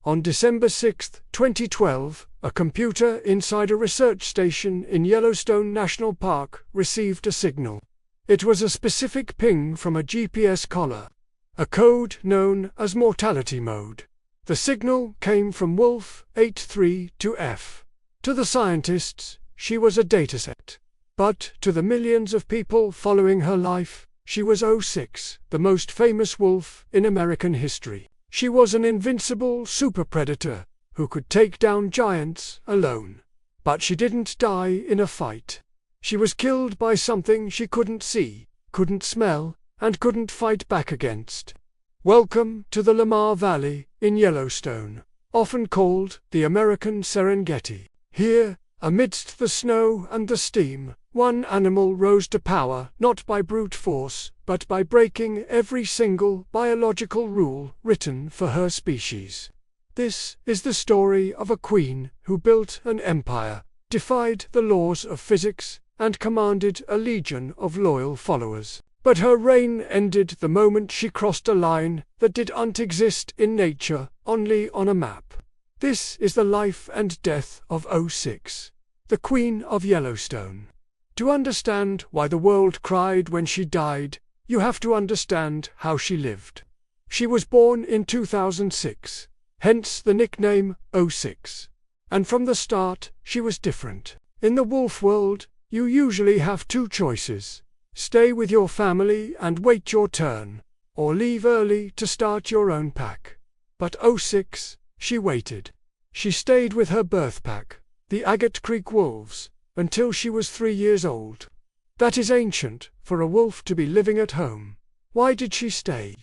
On December 6, 2012, a computer inside a research station in Yellowstone National Park received a signal. It was a specific ping from a GPS collar, a code known as Mortality Mode. The signal came from Wolf 832F. To the scientists, she was a dataset. But to the millions of people following her life, she was 06, the most famous wolf in American history. She was an invincible super predator who could take down giants alone. But she didn't die in a fight. She was killed by something she couldn't see, couldn't smell, and couldn't fight back against. Welcome to the Lamar Valley in Yellowstone, often called the American Serengeti. Here, amidst the snow and the steam, one animal rose to power not by brute force, but by breaking every single biological rule written for her species. This is the story of a queen who built an empire, defied the laws of physics, and commanded a legion of loyal followers. But her reign ended the moment she crossed a line that didn't exist in nature, only on a map. This is the life and death of 06, the Queen of Yellowstone. To understand why the world cried when she died, you have to understand how she lived. She was born in 2006, hence the nickname 06. And from the start, she was different. In the wolf world, you usually have two choices: stay with your family and wait your turn, or leave early to start your own pack. But 06, she waited. She stayed with her birth pack, the Agate Creek Wolves, until she was 3 years old. That is ancient for a wolf to be living at home. Why did she stay?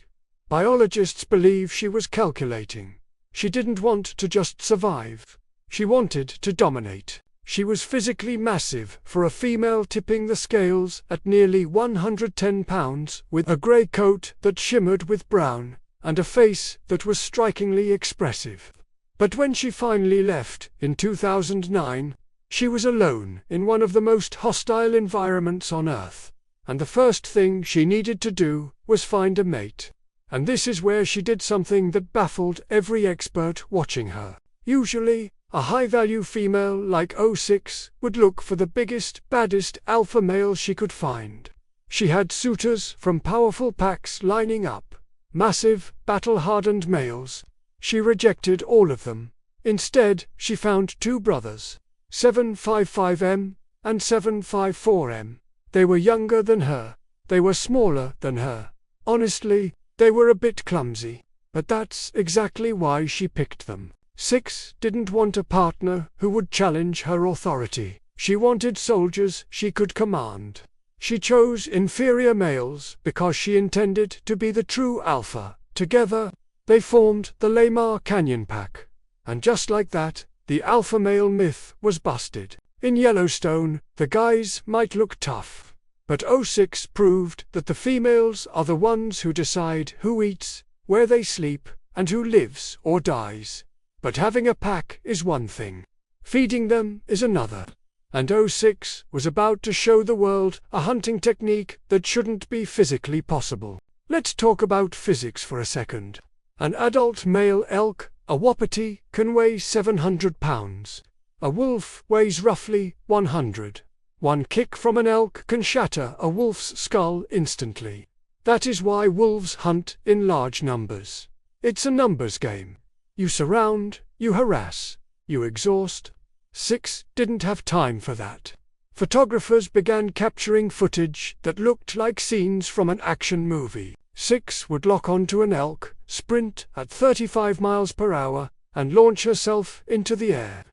Biologists believe she was calculating. She didn't want to just survive. She wanted to dominate. She was physically massive for a female, tipping the scales at nearly 110 pounds, with a grey coat that shimmered with brown, and a face that was strikingly expressive. But when she finally left, in 2009, she was alone in one of the most hostile environments on Earth, and the first thing she needed to do was find a mate. And this is where she did something that baffled every expert watching her. Usually, a high-value female like 06 would look for the biggest, baddest alpha male she could find. She had suitors from powerful packs lining up, massive, battle-hardened males. She rejected all of them. Instead, she found two brothers, 755M and 754M. They were younger than her. They were smaller than her. Honestly, they were a bit clumsy. But that's exactly why she picked them. 6 didn't want a partner who would challenge her authority. She wanted soldiers she could command. She chose inferior males because she intended to be the true alpha. Together, they formed the Lamar Canyon Pack. And just like that, the alpha male myth was busted. In Yellowstone, the guys might look tough, but 06 proved that the females are the ones who decide who eats, where they sleep, and who lives or dies. But having a pack is one thing. Feeding them is another. And 06 was about to show the world a hunting technique that shouldn't be physically possible. Let's talk about physics for a second. An adult male elk, a wapiti, can weigh 700 pounds. A wolf weighs roughly 100. One kick from an elk can shatter a wolf's skull instantly. That is why wolves hunt in large numbers. It's a numbers game. You surround, you harass, you exhaust. 6 didn't have time for that. Photographers began capturing footage that looked like scenes from an action movie. 6 would lock onto an elk, sprint at 35 miles per hour, and launch herself into the air.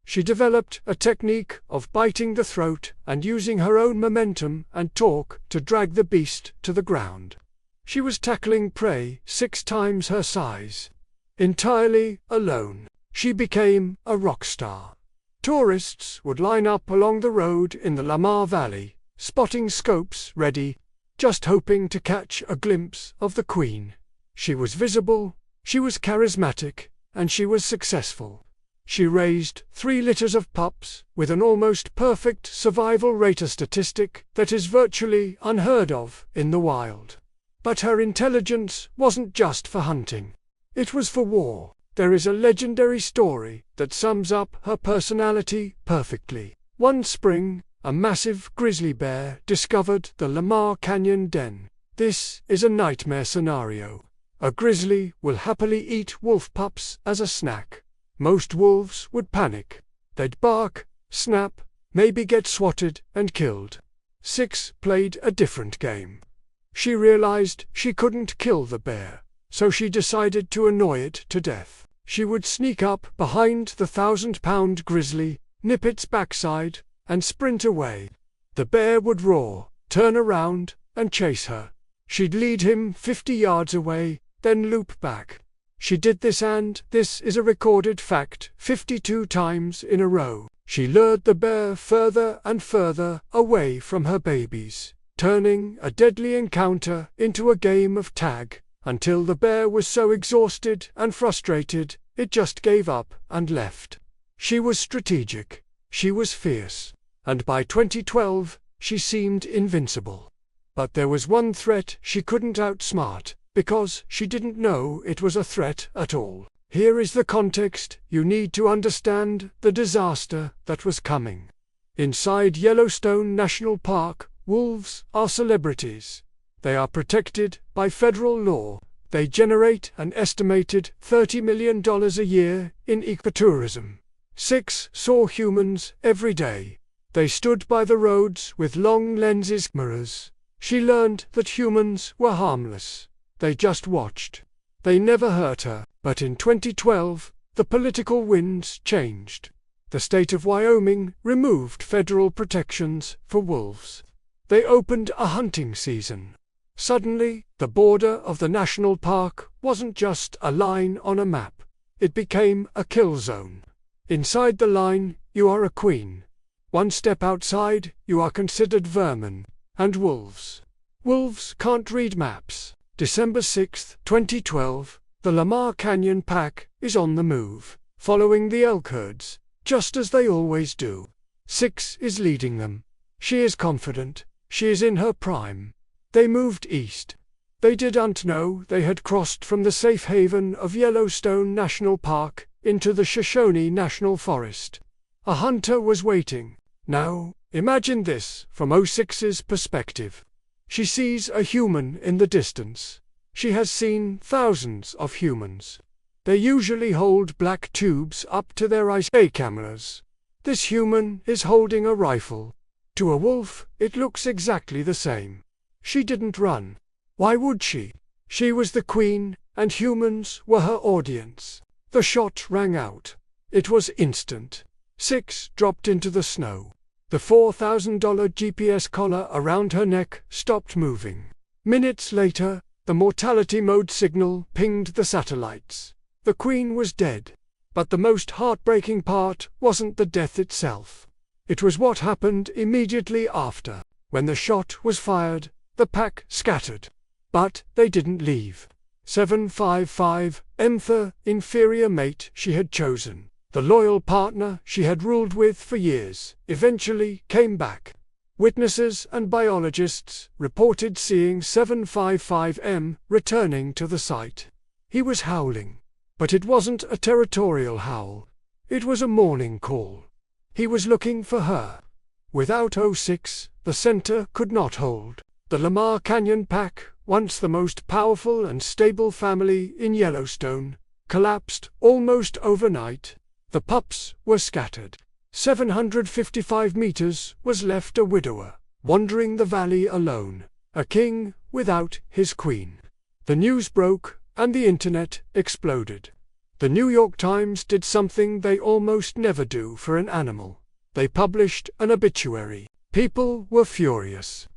She developed a technique of biting the throat and using her own momentum and torque to drag the beast to the ground. She was tackling prey 6 times her size. Entirely alone. She became a rock star. Tourists would line up along the road in the Lamar Valley, spotting scopes ready, just hoping to catch a glimpse of the queen. She was visible, she was charismatic, and she was successful. She raised 3 litters of pups with an almost perfect survival rate, a statistic that is virtually unheard of in the wild. But her intelligence wasn't just for hunting. It was for war. There is a legendary story that sums up her personality perfectly. One spring, a massive grizzly bear discovered the Lamar Canyon den. This is a nightmare scenario. A grizzly will happily eat wolf pups as a snack. Most wolves would panic. They'd bark, snap, maybe get swatted and killed. 6 played a different game. She realized she couldn't kill the bear, so she decided to annoy it to death. She would sneak up behind the 1,000-pound grizzly, nip its backside, and sprint away. The bear would roar, turn around, and chase her. She'd lead him 50 yards away, then loop back. She did this, and this is a recorded fact, 52 times in a row. She lured the bear further and further away from her babies, turning a deadly encounter into a game of tag, until the bear was so exhausted and frustrated, it just gave up and left. She was strategic, she was fierce, and by 2012, she seemed invincible. But there was one threat she couldn't outsmart, because she didn't know it was a threat at all. Here is the context you need to understand the disaster that was coming. Inside Yellowstone National Park, wolves are celebrities. They are protected by federal law. They generate an estimated $30 million a year in ecotourism. 6 saw humans every day. They stood by the roads with long lenses mirrors. She learned that humans were harmless. They just watched. They never hurt her. But in 2012, the political winds changed. The state of Wyoming removed federal protections for wolves. They opened a hunting season. Suddenly, the border of the national park wasn't just a line on a map. It became a kill zone. Inside the line, you are a queen. One step outside, you are considered vermin. And wolves. Wolves can't read maps. December 6, 2012, the Lamar Canyon pack is on the move, following the elk herds, just as they always do. 6 is leading them. She is confident. She is in her prime. They moved east. They didn't know they had crossed from the safe haven of Yellowstone National Park into the Shoshone National Forest. A hunter was waiting. Now, imagine this from 06's perspective. She sees a human in the distance. She has seen thousands of humans. They usually hold black tubes up to their eyes cameras. This human is holding a rifle. To a wolf, it looks exactly the same. She didn't run. Why would she? She was the queen, and humans were her audience. The shot rang out. It was instant. 6 dropped into the snow. The $4,000 GPS collar around her neck stopped moving. Minutes later, the mortality mode signal pinged the satellites. The queen was dead. But the most heartbreaking part wasn't the death itself. It was what happened immediately after. When the shot was fired, the pack scattered. But they didn't leave. 755, the inferior mate she had chosen, the loyal partner she had ruled with for years, eventually came back. Witnesses and biologists reported seeing 755M returning to the site. He was howling. But it wasn't a territorial howl. It was a morning call. He was looking for her. Without 06, the center could not hold. The Lamar Canyon pack, once the most powerful and stable family in Yellowstone, collapsed almost overnight. The pups were scattered. 755 meters was left a widower, wandering the valley alone, a king without his queen. The news broke, and the internet exploded. The New York Times did something they almost never do for an animal. They published an obituary. People were furious.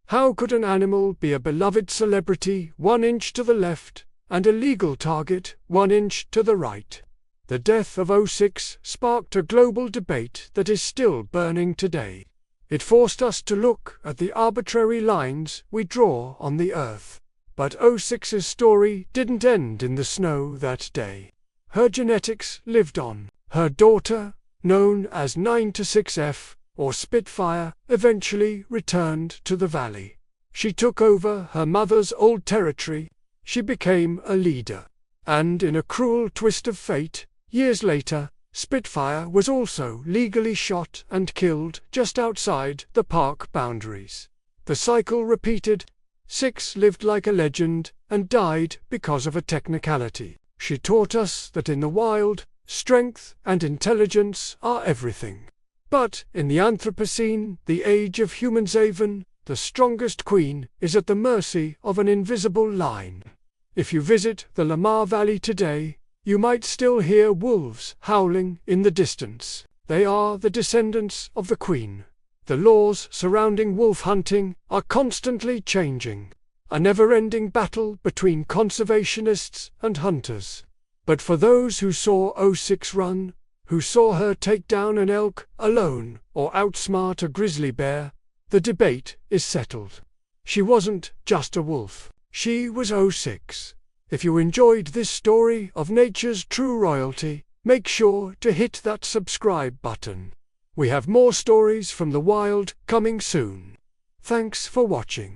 How could an animal be a beloved celebrity 1 inch to the left, and a legal target 1 inch to the right? The death of 06 sparked a global debate that is still burning today. It forced us to look at the arbitrary lines we draw on the earth. But 06's story didn't end in the snow that day. Her genetics lived on. Her daughter, known as 9-6F, or Spitfire, eventually returned to the valley. She took over her mother's old territory. She became a leader. And in a cruel twist of fate, years later, Spitfire was also legally shot and killed just outside the park boundaries. The cycle repeated. Six lived like a legend and died because of a technicality. She taught us that in the wild, strength and intelligence are everything. But in the Anthropocene, the age of humans, even the strongest queen is at the mercy of an invisible line. If you visit the Lamar Valley today, you might still hear wolves howling in the distance. They are the descendants of the queen. The laws surrounding wolf hunting are constantly changing, a never-ending battle between conservationists and hunters. But for those who saw 06 run, who saw her take down an elk alone or outsmart a grizzly bear, the debate is settled. She wasn't just a wolf. She was 06. If you enjoyed this story of nature's true royalty, make sure to hit that subscribe button. We have more stories from the wild coming soon. Thanks for watching.